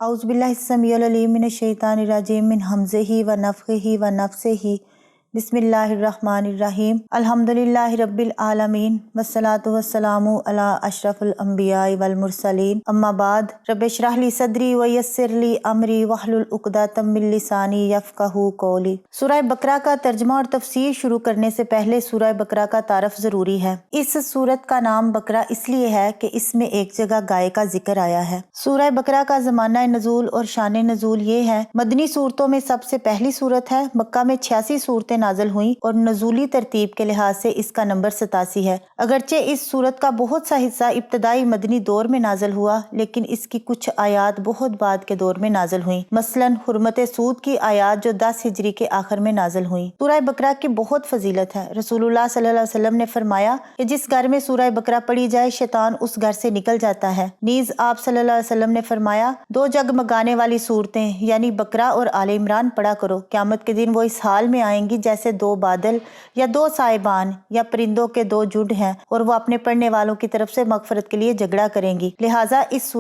اعوذ باللہ السمیع العلیم من الشیطان الرجیم من ہمزہ و نفخہ و نفثہ بسم اللہ الرحمن الرحیم الحمدللہ رب العالمین والصلاة والسلام علی اشرف الانبیاء والمرسلین اما بعد رب اشرح لی صدری ویسر لی امری واحلل عقدۃ من لسانی یفقہوا قولی۔ سورہ بقرہ کا ترجمہ اور تفسیر شروع کرنے سے پہلے سورہ بقرہ کا تعارف ضروری ہے۔ اس سورت کا نام بقرہ اس لیے ہے کہ اس میں ایک جگہ گائے کا ذکر آیا ہے۔ سورہ بقرہ کا زمانہ نزول اور شان نزول یہ ہے، مدنی صورتوں میں سب سے پہلی صورت ہے، مکہ میں 86 صورتیں نازل ہوئیں اور نزولی ترتیب کے لحاظ سے اس کا نمبر 87 ہے۔ اگرچہ اس صورت کا بہت سا حصہ ابتدائی مدنی دور میں نازل ہوا، لیکن اس کی کچھ آیات بہت بعد کے دور میں نازل ہوئیں، مثلاً حرمت سود کی آیات جو 10 ہجری کے آخر میں نازل ہوئیں۔ سورہ بقرہ کی بہت فضیلت ہے۔ رسول اللہ صلی اللہ علیہ وسلم نے فرمایا کہ جس گھر میں سورہ بقرہ پڑھی جائے شیطان اس گھر سے نکل جاتا ہے۔ نیز آپ صلی اللہ علیہ وسلم نے فرمایا 2 جگمگانے والی صورتیں یعنی بقرہ اور آل عمران پڑھا کرو، قیامت کے دن وہ اس حال میں آئیں گی جیسے 2 بادل یا 2 سائبان یا پرندوں کے 2 جھنڈ ہیں، اور وہ اپنے پڑھنے والوں کی طرف سے مغفرت کے لیے جھگڑا کریں گی۔ لہٰذا اس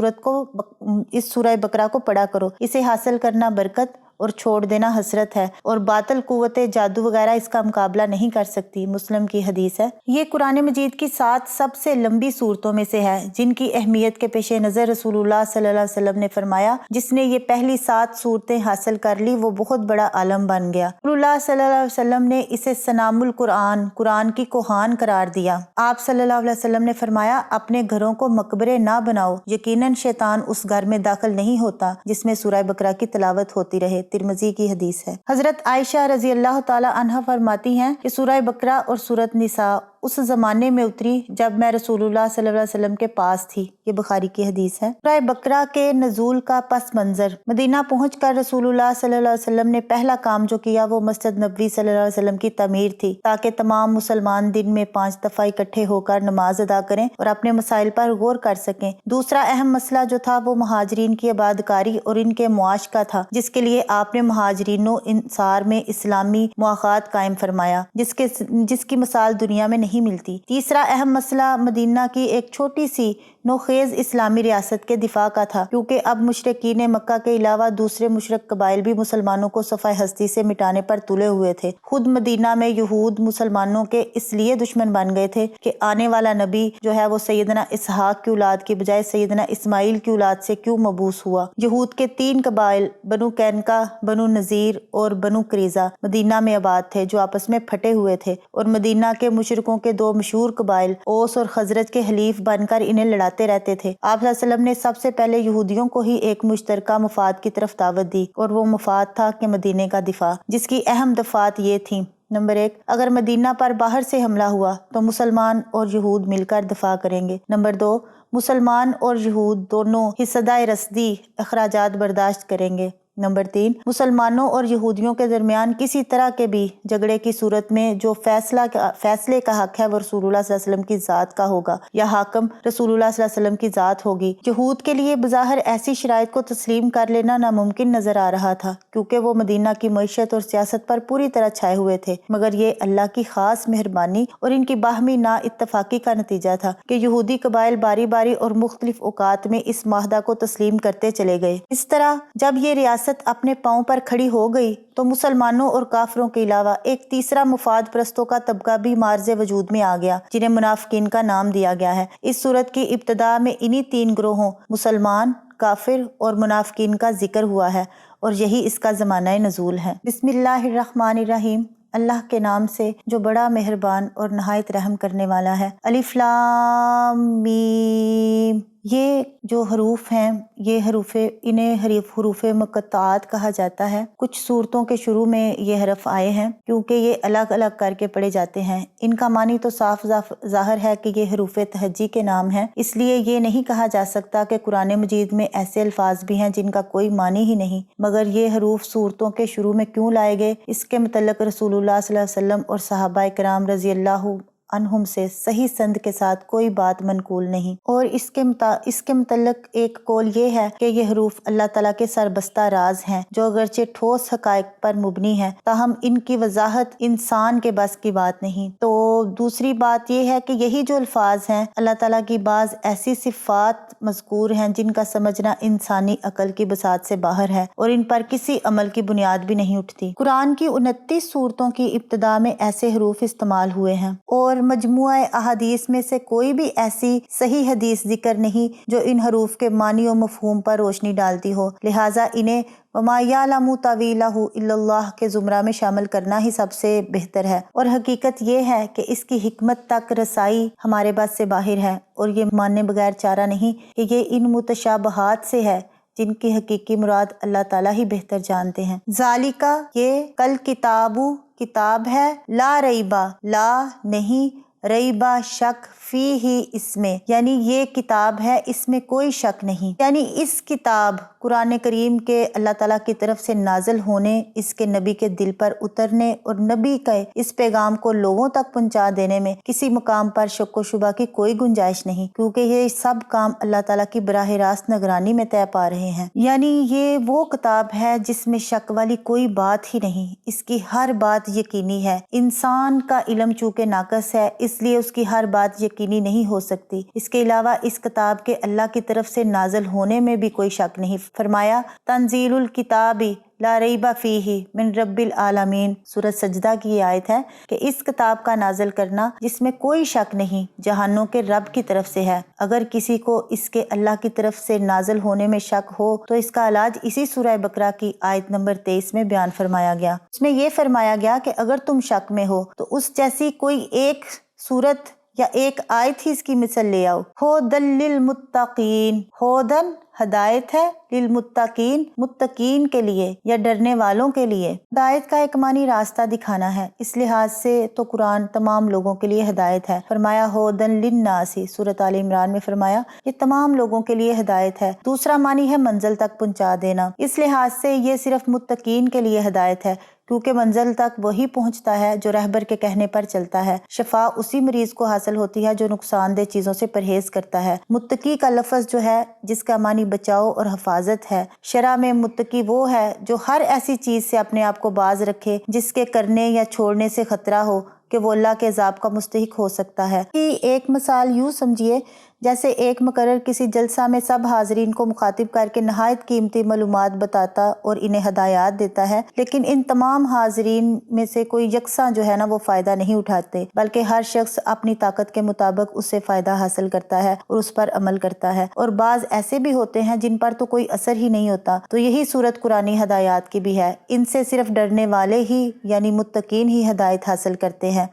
سورہ بقرہ کو پڑھا کرو، اسے حاصل کرنا برکت اور چھوڑ دینا حسرت ہے، اور باطل قوت جادو وغیرہ اس کا مقابلہ نہیں کر سکتی۔ مسلم کی حدیث ہے۔ یہ قرآن مجید کی 7 سب سے لمبی صورتوں میں سے ہے، جن کی اہمیت کے پیش نظر رسول اللہ صلی اللہ علیہ وسلم نے فرمایا جس نے یہ پہلی 7 صورتیں حاصل کر لی وہ بہت بڑا عالم بن گیا۔ رسول اللہ صلی اللہ علیہ وسلم نے اسے سنام القرآن، قرآن کی کوہان قرار دیا۔ آپ صلی اللہ علیہ وسلم نے فرمایا اپنے گھروں کو مقبرے نہ بناؤ، یقیناً شیطان اس گھر میں داخل نہیں ہوتا جس میں سورہ بقرہ کی تلاوت ہوتی رہے۔ ترمذی کی حدیث ہے۔ حضرت عائشہ رضی اللہ تعالی عنہا فرماتی ہیں کہ سورہ بقرہ اور سورۃ نساء اس زمانے میں اتری جب میں رسول اللہ صلی اللہ علیہ وسلم کے پاس تھی۔ یہ بخاری کی حدیث ہے۔ سورہ بقرہ کے نزول کا پس منظر: مدینہ پہنچ کر رسول اللہ صلی اللہ علیہ وسلم نے پہلا کام جو کیا وہ مسجد نبوی صلی اللہ علیہ وسلم کی تعمیر تھی، تاکہ تمام مسلمان دن میں 5 دفعہ اکٹھے ہو کر نماز ادا کریں اور اپنے مسائل پر غور کر سکیں۔ دوسرا اہم مسئلہ جو تھا وہ مہاجرین کی عبادکاری اور ان کے معاش کا تھا، جس کے لیے آپ نے مہاجرین و انصار میں اسلامی مواخات قائم فرمایا جس کی مثال دنیا میں نہیں ملتی۔ تیسرا اہم مسئلہ مدینہ کی ایک چھوٹی سی نوخیز اسلامی ریاست کے دفاع کا تھا، کیونکہ اب مشرکین مکہ کے علاوہ دوسرے مشرک قبائل بھی مسلمانوں کو صفحہ ہستی سے مٹانے پر تلے ہوئے تھے۔ خود مدینہ میں یہود مسلمانوں کے اس لیے دشمن بن گئے تھے کہ آنے والا نبی جو ہے وہ سیدنا اسحاق کی اولاد کی بجائے سیدنا اسماعیل کی اولاد سے کیوں مبعوث ہوا۔ یہود کے 3 قبائل بنو قینقاع، بنو نذیر اور بنو قریظہ مدینہ میں آباد تھے جو آپس میں پھٹے ہوئے تھے، اور مدینہ کے مشرکوں کے 2 مشہور قبائل اوس اور خزرج کے حلیف بن کر انہیں لڑاتے رہتے تھے۔ آپ صلی اللہ علیہ وسلم نے سب سے پہلے یہودیوں کو ہی ایک مشترکہ مفاد کی طرف دعوت دی، اور وہ مفاد تھا کہ مدینے کا دفاع، جس کی اہم دفعات یہ تھیں: نمبر 1، اگر مدینہ پر باہر سے حملہ ہوا تو مسلمان اور یہود مل کر دفاع کریں گے۔ نمبر 2، مسلمان اور یہود دونوں حصہ رسدی اخراجات برداشت کریں گے۔ نمبر 3، مسلمانوں اور یہودیوں کے درمیان کسی طرح کے بھی جھگڑے کی صورت میں جو فیصلے کا حق ہے وہ رسول اللہ صلی اللہ علیہ وسلم کی ذات کا ہوگا، یا حاکم رسول اللہ صلی اللہ علیہ وسلم کی ذات ہوگی۔ یہود کے لیے بظاہر ایسی شرائط کو تسلیم کر لینا ناممکن نظر آ رہا تھا، کیونکہ وہ مدینہ کی معیشت اور سیاست پر پوری طرح چھائے ہوئے تھے، مگر یہ اللہ کی خاص مہربانی اور ان کی باہمی نا اتفاقی کا نتیجہ تھا کہ یہودی قبائل باری باری اور مختلف اوقات میں اس معاہدہ کو تسلیم کرتے چلے گئے۔ اس طرح جب یہ ریاست اپنے پاؤں پر کھڑی ہو گئی تو مسلمانوں اور کافروں کے علاوہ ایک تیسرا مفاد پرستوں کا طبقہ بھی معرض وجود میں آ گیا، جنہیں منافقین کا نام دیا گیا ہے۔ اس صورت کی ابتدا میں انہی 3 گروہوں مسلمان، کافر اور منافقین کا ذکر ہوا ہے، اور یہی اس کا زمانہ نزول ہے۔ بسم اللہ الرحمن الرحیم، اللہ کے نام سے جو بڑا مہربان اور نہایت رحم کرنے والا ہے۔ الف لام میم، یہ جو حروف ہیں انہیں حروف مقطعات کہا جاتا ہے۔ کچھ صورتوں کے شروع میں یہ حرف آئے ہیں کیونکہ یہ الگ الگ کر کے پڑھے جاتے ہیں۔ ان کا معنی تو صاف ظاہر ہے کہ یہ حروف تہجی کے نام ہیں، اس لیے یہ نہیں کہا جا سکتا کہ قرآن مجید میں ایسے الفاظ بھی ہیں جن کا کوئی معنی ہی نہیں، مگر یہ حروف صورتوں کے شروع میں کیوں لائے گئے اس کے متعلق رسول اللہ صلی اللہ علیہ وسلم اور صحابہ کرام رضی اللہ عنہم سے صحیح سند کے ساتھ کوئی بات منقول نہیں۔ اور اس کے متعلق ایک قول یہ ہے کہ یہ حروف اللہ تعالیٰ کے سربستہ راز ہیں جو اگرچہ ٹھوس حقائق پر مبنی ہیں تاہم ان کی وضاحت انسان کے بس کی بات نہیں۔ تو دوسری بات یہ ہے کہ یہی جو الفاظ ہیں اللہ تعالیٰ کی بعض ایسی صفات مذکور ہیں جن کا سمجھنا انسانی عقل کی بساط سے باہر ہے اور ان پر کسی عمل کی بنیاد بھی نہیں اٹھتی۔ قرآن کی 29 سورتوں کی ابتدا میں ایسے حروف استعمال ہوئے ہیں اور مجموعہ احادیث میں سے کوئی بھی ایسی صحیح حدیث ذکر نہیں جو ان حروف کے معنی و مفہوم پر روشنی ڈالتی ہو، لہٰذا انہیں وَمَا يَعْلَمُ تَأْوِيلَهُ إِلَّا اللَّهُ کے زمرہ میں شامل کرنا ہی سب سے بہتر ہے۔ اور حقیقت یہ ہے کہ اس کی حکمت تک رسائی ہمارے بس سے باہر ہے اور یہ ماننے بغیر چارہ نہیں کہ یہ ان متشابہات سے ہے جن کی حقیقی مراد اللہ تعالیٰ ہی بہتر جانتے ہیں۔ ذالکہ یہ کل کتابو کتاب ہے، لا ریبہ لا نہیں، ریبہ شک، فی ہی اس میں، یعنی یہ کتاب ہے اس میں کوئی شک نہیں، یعنی اس کتاب قرآن کریم کے اللہ تعالیٰ کی طرف سے نازل ہونے، اس کے نبی کے دل پر اترنے اور نبی کے اس پیغام کو لوگوں تک پہنچا دینے میں کسی مقام پر شک و شبہ کی کوئی گنجائش نہیں، کیونکہ یہ سب کام اللہ تعالیٰ کی براہ راست نگرانی میں طے پا رہے ہیں۔ یعنی یہ وہ کتاب ہے جس میں شک والی کوئی بات ہی نہیں، اس کی ہر بات یقینی ہے۔ انسان کا علم چونکہ ناقص ہے اس لیے اس کی ہر بات یقینی نہیں ہو سکتی۔ اس کے علاوہ اس کتاب کے اللہ کی طرف سے نازل ہونے میں بھی کوئی شک نہیں۔ فرمایا تنزیل الکتاب لا ریب فیہ من رب العالمین، سورۃ سجدہ کی یہ آیت ہے کہ اس کتاب کا نازل کرنا جس میں کوئی شک نہیں جہانوں کے رب کی طرف سے ہے۔ اگر کسی کو اس کے اللہ کی طرف سے نازل ہونے میں شک ہو تو اس کا علاج اسی سورہ بقرہ کی آیت نمبر 23 میں بیان فرمایا گیا۔ اس میں یہ فرمایا گیا کہ اگر تم شک میں ہو تو اس جیسی کوئی ایک سورت یا ایک آیت ہی اس کی مثل لے آؤ۔ ہدی للمتقین، ہدن ہدایت ہے، للمتقین متقین کے لیے یا ڈرنے والوں کے لیے۔ ہدایت کا ایک معنی راستہ دکھانا ہے، اس لحاظ سے تو قرآن تمام لوگوں کے لیے ہدایت ہے۔ فرمایا ہدن للناس، سورۃ آل عمران میں فرمایا یہ تمام لوگوں کے لیے ہدایت ہے۔ دوسرا معنی ہے منزل تک پہنچا دینا، اس لحاظ سے یہ صرف متقین کے لیے ہدایت ہے کیونکہ منزل تک وہی پہنچتا ہے جو رہبر کے کہنے پر چلتا ہے۔ شفا اسی مریض کو حاصل ہوتی ہے جو نقصان دہ چیزوں سے پرہیز کرتا ہے۔ متقی کا لفظ جو ہے جس کا معنی بچاؤ اور حفاظت ہے، شرع میں متقی وہ ہے جو ہر ایسی چیز سے اپنے آپ کو باز رکھے جس کے کرنے یا چھوڑنے سے خطرہ ہو کہ وہ اللہ کے عذاب کا مستحق ہو سکتا ہے۔ ایک مثال یوں سمجھیے جیسے ایک مقرر کسی جلسہ میں سب حاضرین کو مخاطب کر کے نہایت قیمتی معلومات بتاتا اور انہیں ہدایات دیتا ہے، لیکن ان تمام حاضرین میں سے کوئی یکساں جو ہے نا وہ فائدہ نہیں اٹھاتے، بلکہ ہر شخص اپنی طاقت کے مطابق اس سے فائدہ حاصل کرتا ہے اور اس پر عمل کرتا ہے، اور بعض ایسے بھی ہوتے ہیں جن پر تو کوئی اثر ہی نہیں ہوتا۔ تو یہی صورت قرآنی ہدایات کی بھی ہے، ان سے صرف ڈرنے والے ہی یعنی متقین ہی ہدایت حاصل کرتے ہیں۔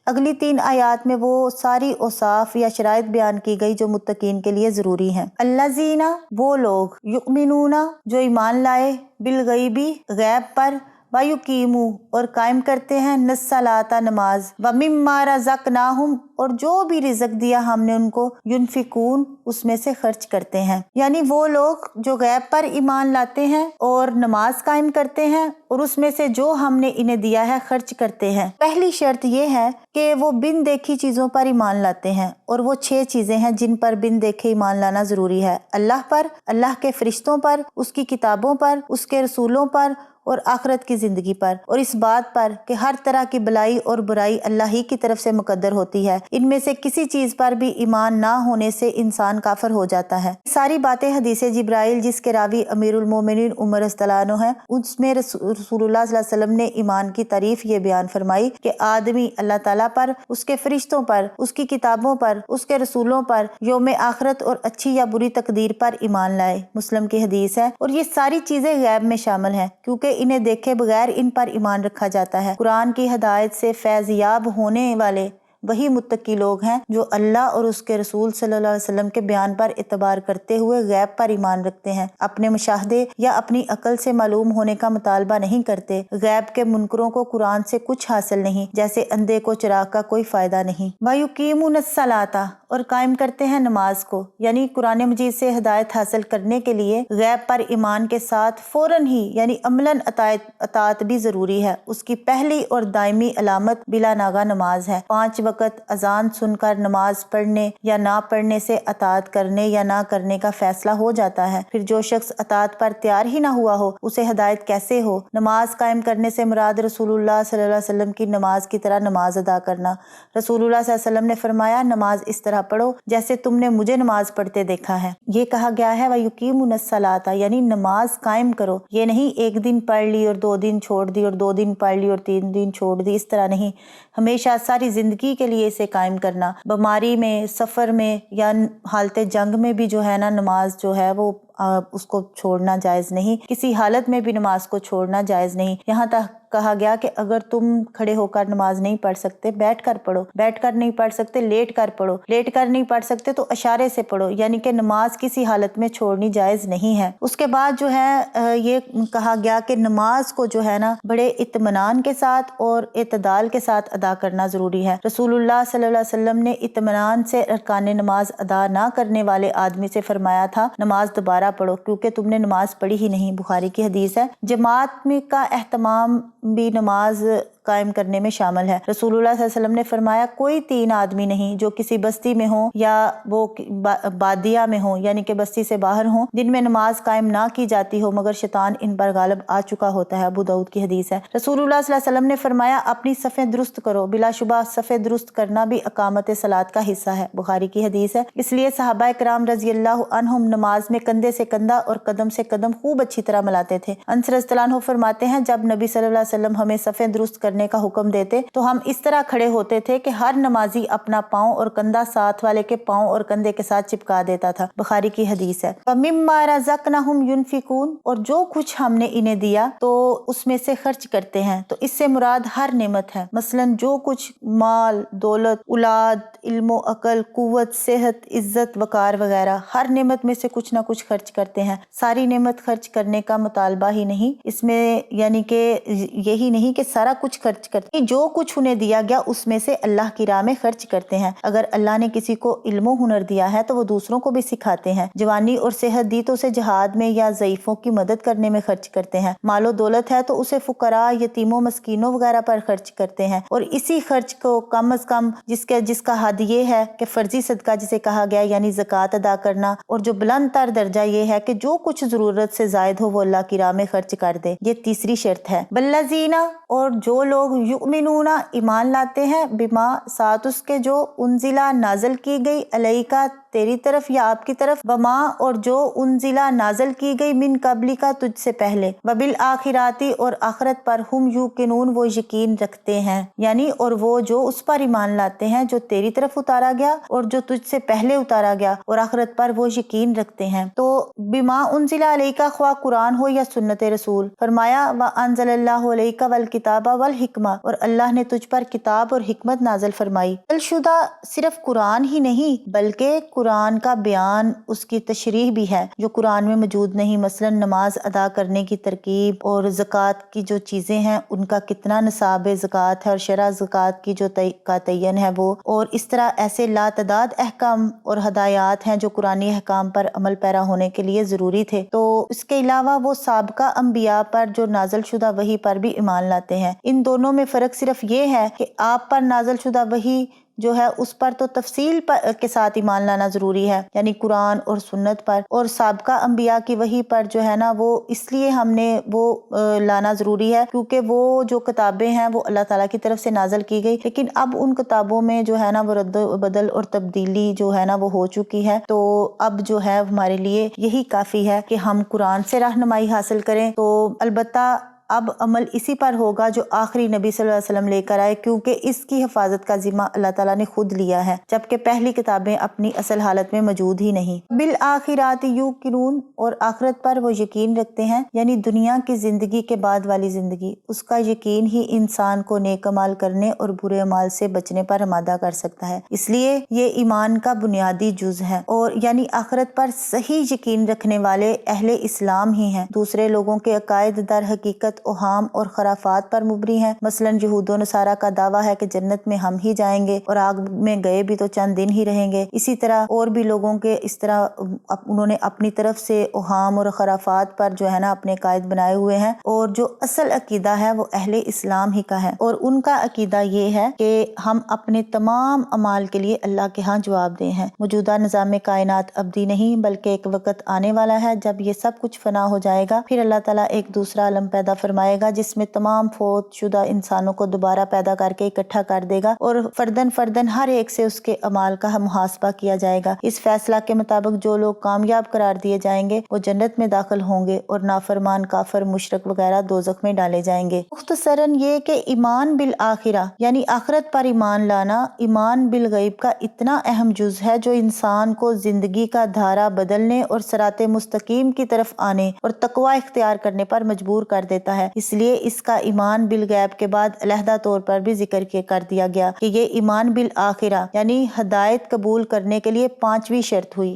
اگلی 3 آیات میں وہ ساری اوصاف یا شرائط بیان کی گئی جو متقین کے لیے ضروری ہیں۔ الذین، وہ لوگ، یؤمنون، جو ایمان لائے، بالغیبی، غیب پر، ویقیموا، اور قائم کرتے ہیں، الصلاۃ، نماز، ومما رزقناہم، اور جو بھی رزق دیا ہم نے ان کو، ينفقون، اس میں سے خرچ کرتے ہیں۔ یعنی وہ لوگ جو غیب پر ایمان لاتے ہیں اور نماز قائم کرتے ہیں اور اس میں سے جو ہم نے انہیں دیا ہے خرچ کرتے ہیں۔ پہلی شرط یہ ہے کہ وہ بن دیکھی چیزوں پر ایمان لاتے ہیں، اور وہ 6 چیزیں ہیں جن پر بن دیکھے ایمان لانا ضروری ہے: اللہ پر، اللہ کے فرشتوں پر، اس کی کتابوں پر، اس کے رسولوں پر، اور آخرت کی زندگی پر، اور اس بات پر کہ ہر طرح کی بلائی اور برائی اللہ ہی کی طرف سے مقدر ہوتی ہے۔ ان میں سے کسی چیز پر بھی ایمان نہ ہونے سے انسان کافر ہو جاتا ہے۔ ساری باتیں حدیث جبرائیل جس کے راوی امیر المومنین عمر رضی اللہ عنہ ہیں، اس میں رسول اللہ صلی اللہ علیہ وسلم نے ایمان کی تعریف یہ بیان فرمائی کہ آدمی اللہ تعالیٰ پر، اس کے فرشتوں پر، اس کی کتابوں پر، اس کے رسولوں پر، یوم آخرت اور اچھی یا بری تقدیر پر ایمان لائے۔ مسلم کی حدیث ہے، اور یہ ساری چیزیں غیب میں شامل ہیں کیونکہ انہیں دیکھے بغیر ان پر ایمان رکھا جاتا ہے۔ قرآن کی ہدایت سے فیض یاب ہونے والے وہی متقی لوگ ہیں جو اللہ اور اس کے رسول صلی اللہ علیہ وسلم کے بیان پر اعتبار کرتے ہوئے غیب پر ایمان رکھتے ہیں، اپنے مشاہدے یا اپنی عقل سے معلوم ہونے کا مطالبہ نہیں کرتے۔ غیب کے منکروں کو قرآن سے کچھ حاصل نہیں، جیسے اندھے کو چراغ کا کوئی فائدہ نہیں۔ وَيُقِيمُونَ الصَّلَاةَ، اور قائم کرتے ہیں نماز کو، یعنی قرآن مجید سے ہدایت حاصل کرنے کے لیے غیب پر ایمان کے ساتھ فوراً ہی یعنی عملاً اطاعت بھی ضروری ہے۔ اس کی پہلی اور دائمی علامت بلا ناغہ نماز ہے۔ 5 وقت وقت اذان سن کر نماز پڑھنے یا نہ پڑھنے سے اطاعت کرنے یا نہ کرنے کا فیصلہ ہو جاتا ہے، پھر جو شخص اطاعت پر تیار ہی نہ ہوا ہو اسے ہدایت کیسے ہو؟ نماز قائم کرنے سے مراد رسول اللہ صلی اللہ علیہ وسلم کی نماز کی طرح نماز ادا کرنا۔ رسول اللہ صلی اللہ علیہ وسلم نے فرمایا، نماز اس طرح پڑھو جیسے تم نے مجھے نماز پڑھتے دیکھا ہے۔ یہ کہا گیا ہے وَيُقِيمُونَ الصَّلَاةَ، یعنی نماز قائم کرو۔ یہ نہیں ایک دن پڑھ لی اور 2 دن چھوڑ دی اور 2 دن پڑھ لی اور 3 دن چھوڑ دی، اس طرح نہیں، ہمیشہ ساری زندگی کے لیے اسے قائم کرنا۔ بیماری میں، سفر میں یا حالت جنگ میں بھی جو ہے نا نماز جو ہے وہ اس کو چھوڑنا جائز نہیں، کسی حالت میں بھی نماز کو چھوڑنا جائز نہیں۔ یہاں تک کہا گیا کہ اگر تم کھڑے ہو کر نماز نہیں پڑھ سکتے بیٹھ کر پڑھو، بیٹھ کر نہیں پڑھ سکتے لیٹ کر پڑھو، لیٹ کر نہیں پڑھ سکتے تو اشارے سے پڑھو، یعنی کہ نماز کسی حالت میں چھوڑنی جائز نہیں ہے۔ اس کے بعد جو ہے یہ کہا گیا کہ نماز کو جو ہے نا بڑے اطمینان کے ساتھ اور اعتدال کے ساتھ ادا کرنا ضروری ہے۔ رسول اللہ صلی اللہ علیہ وسلم نے اطمینان سے ارکان نماز ادا نہ کرنے والے آدمی سے فرمایا تھا، نماز دوبارہ پڑھو کیونکہ تم نے نماز پڑھی ہی نہیں۔ بخاری کی حدیث ہے۔ جماعت میں کا اہتمام بھی نماز قائم کرنے میں شامل ہے۔ رسول اللہ صلی اللہ علیہ وسلم نے فرمایا، کوئی 3 آدمی نہیں جو کسی بستی میں ہوں یا وہ بادیہ میں ہوں، یعنی کہ بستی سے باہر ہوں، جن میں نماز قائم نہ کی جاتی ہو مگر شیطان ان پر غالب آ چکا ہوتا ہے۔ ابو داؤد کی حدیث ہے۔ رسول اللہ صلی اللہ علیہ وسلم نے فرمایا، اپنی صفیں درست کرو، بلا شبہ صفیں درست کرنا بھی اقامت صلاۃ کا حصہ ہے۔ بخاری کی حدیث ہے۔ اس لیے صحابہ کرام رضی اللہ عنہم نماز میں کندھے سے کندھا اور قدم سے قدم خوب اچھی طرح ملاتے تھے۔ انس رضی اللہ عنہ فرماتے ہیں، جب نبی صلی اللہ علیہ وسلم ہمیں صفیں درست کرنے کا حکم دیتے تو ہم اس طرح کھڑے ہوتے تھے کہ ہر نمازی اپنا پاؤں اور کندھا ساتھ والے کے پاؤں اور کندھے کے ساتھ چپکا دیتا تھا۔ بخاری کی حدیث ہے۔ وَمِمَّا رَزَقْنَاهُمْ يُنْفِقُونَ، اور جو کچھ ہم نے انہیں دیا تو اس میں سے خرچ کرتے ہیں، تو اس سے مراد ہر نعمت ہے، مثلاً جو کچھ مال، دولت، اولاد، علم و عقل، قوت، صحت، عزت، وقار وغیرہ، ہر نعمت میں سے کچھ نہ کچھ خرچ کرتے ہیں۔ ساری نعمت خرچ کرنے کا مطالبہ ہی نہیں، اس میں یعنی کہ یہی نہیں کہ سارا کچھ خرچ کرتے، جو کچھ انہیں دیا گیا اس میں سے اللہ کی راہ میں خرچ کرتے ہیں۔ اگر اللہ نے کسی کو علم و ہنر دیا ہے تو وہ دوسروں کو بھی سکھاتے ہیں۔ جوانی اور صحت دی تو اسے جہاد میں یا ضعیفوں کی مدد کرنے میں خرچ کرتے ہیں۔ مال و دولت ہے تو اسے فقراء، یتیموں، مسکینوں وغیرہ پر خرچ کرتے ہیں، اور اسی خرچ کو کم از کم جس کا حد یہ ہے کہ فرضی صدقہ جسے کہا گیا یعنی زکوٰۃ ادا کرنا، اور جو بلند تر درجہ یہ ہے کہ جو کچھ ضرورت سے زائد ہو وہ اللہ کی راہ میں خرچ کر دے، یہ تیسری شرط ہے۔ بلذینہ، اور جو لوگ یؤمنون ایمان لاتے ہیں، بما ساتھ اس کے جو انزلہ نازل کی گئی علیکا تیری طرف یا آپ کی طرف، وما اور جو انزلہ نازل کی گئی من قبلی کا تجھ سے پہلے، وبالآخراتی اور آخرت پر، ہم یوقنون وہ یقین رکھتے ہیں، یعنی اور وہ جو اس پر ایمان لاتے ہیں جو تیری طرف اتارا گیا اور جو تجھ سے پہلے اتارا گیا، اور آخرت پر وہ یقین رکھتے ہیں۔ تو بما انزل علیکا خواہ قرآن ہو یا سنت رسول، فرمایا وانزل اللہ علیکا والکتاب والحکمہ، اور اللہ نے تجھ پر کتاب اور حکمت نازل فرمائی۔ شدہ صرف قرآن ہی نہیں بلکہ قرآن کا بیان، اس کی تشریح بھی ہے جو قرآن میں موجود نہیں، مثلا نماز ادا کرنے کی ترکیب اور زکوٰۃ کی جو چیزیں ہیں ان کا کتنا نصاب زکوٰۃ ہے اور شرح زکوٰۃ کی جو کا تعین ہے وہ، اور اس طرح ایسے لاتعداد احکام اور ہدایات ہیں جو قرآنی احکام پر عمل پیرا ہونے کے لیے ضروری تھے۔ تو اس کے علاوہ وہ سابقہ انبیاء پر جو نازل شدہ وحی پر بھی ایمان لاتے ہیں۔ ان دونوں میں فرق صرف یہ ہے کہ آپ پر نازل شدہ وحی جو ہے اس پر تو تفصیل کے ساتھ ایمان لانا ضروری ہے، یعنی قرآن اور سنت پر، اور سابقہ انبیاء کی وحی پر جو ہے نا وہ اس لیے ہم نے وہ لانا ضروری ہے کیونکہ وہ جو کتابیں ہیں وہ اللہ تعالیٰ کی طرف سے نازل کی گئی، لیکن اب ان کتابوں میں جو ہے نا وہ رد و بدل اور تبدیلی جو ہے نا وہ ہو چکی ہے، تو اب جو ہے ہمارے لیے یہی کافی ہے کہ ہم قرآن سے رہنمائی حاصل کریں۔ تو البتہ اب عمل اسی پر ہوگا جو آخری نبی صلی اللہ علیہ وسلم لے کر آئے، کیونکہ اس کی حفاظت کا ذمہ اللہ تعالیٰ نے خود لیا ہے، جبکہ پہلی کتابیں اپنی اصل حالت میں موجود ہی نہیں۔ بالآخرات یوقنون، اور آخرت پر وہ یقین رکھتے ہیں، یعنی دنیا کی زندگی کے بعد والی زندگی، اس کا یقین ہی انسان کو نیک اعمال کرنے اور برے اعمال سے بچنے پر آمادہ کر سکتا ہے، اس لیے یہ ایمان کا بنیادی جز ہے، اور یعنی آخرت پر صحیح یقین رکھنے والے اہل اسلام ہی ہیں۔ دوسرے لوگوں کے عقائد در حقیقت اکثریت اوہام اور خرافات پر مبنی ہے۔ مثلاً یہود و نصارہ کا دعویٰ ہے کہ جنت میں ہم ہی جائیں گے اور آگ میں گئے بھی تو چند دن ہی رہیں گے۔ اسی طرح اور بھی لوگوں کے اس طرح انہوں نے اپنی طرف سے اوہام اور خرافات پر جو ہے نا اپنے قائد بنائے ہوئے ہیں، اور جو اصل عقیدہ ہے وہ اہل اسلام ہی کا ہے، اور ان کا عقیدہ یہ ہے کہ ہم اپنے تمام اعمال کے لیے اللہ کے ہاں جواب دہ ہیں۔ موجودہ نظام کائنات ابدی نہیں بلکہ ایک وقت آنے والا ہے جب یہ سب کچھ فنا ہو جائے گا، پھر اللہ تعالیٰ ایک دوسرا عالم پیدا فرمائے گا جس میں تمام فوت شدہ انسانوں کو دوبارہ پیدا کر کے اکٹھا کر دے گا، اور فردن فردن ہر ایک سے اس کے اعمال کا محاسبہ کیا جائے گا۔ اس فیصلہ کے مطابق جو لوگ کامیاب قرار دیے جائیں گے وہ جنت میں داخل ہوں گے، اور نافرمان، کافر، مشرک وغیرہ دوزخ میں ڈالے جائیں گے۔ مختصراً یہ کہ ایمان بالآخرہ یعنی آخرت پر ایمان لانا ایمان بالغیب کا اتنا اہم جز ہے جو انسان کو زندگی کا دھارا بدلنے اور صراط مستقیم کی طرف آنے اور تقوی اختیار کرنے پر مجبور کر دیتا ہے۔ اس لیے اس کا ایمان بالغیب کے بعد علیحدہ طور پر بھی ذکر کر دیا گیا کہ یہ ایمان بالآخرہ یعنی ہدایت قبول کرنے کے لیے 5ویں شرط ہوئی۔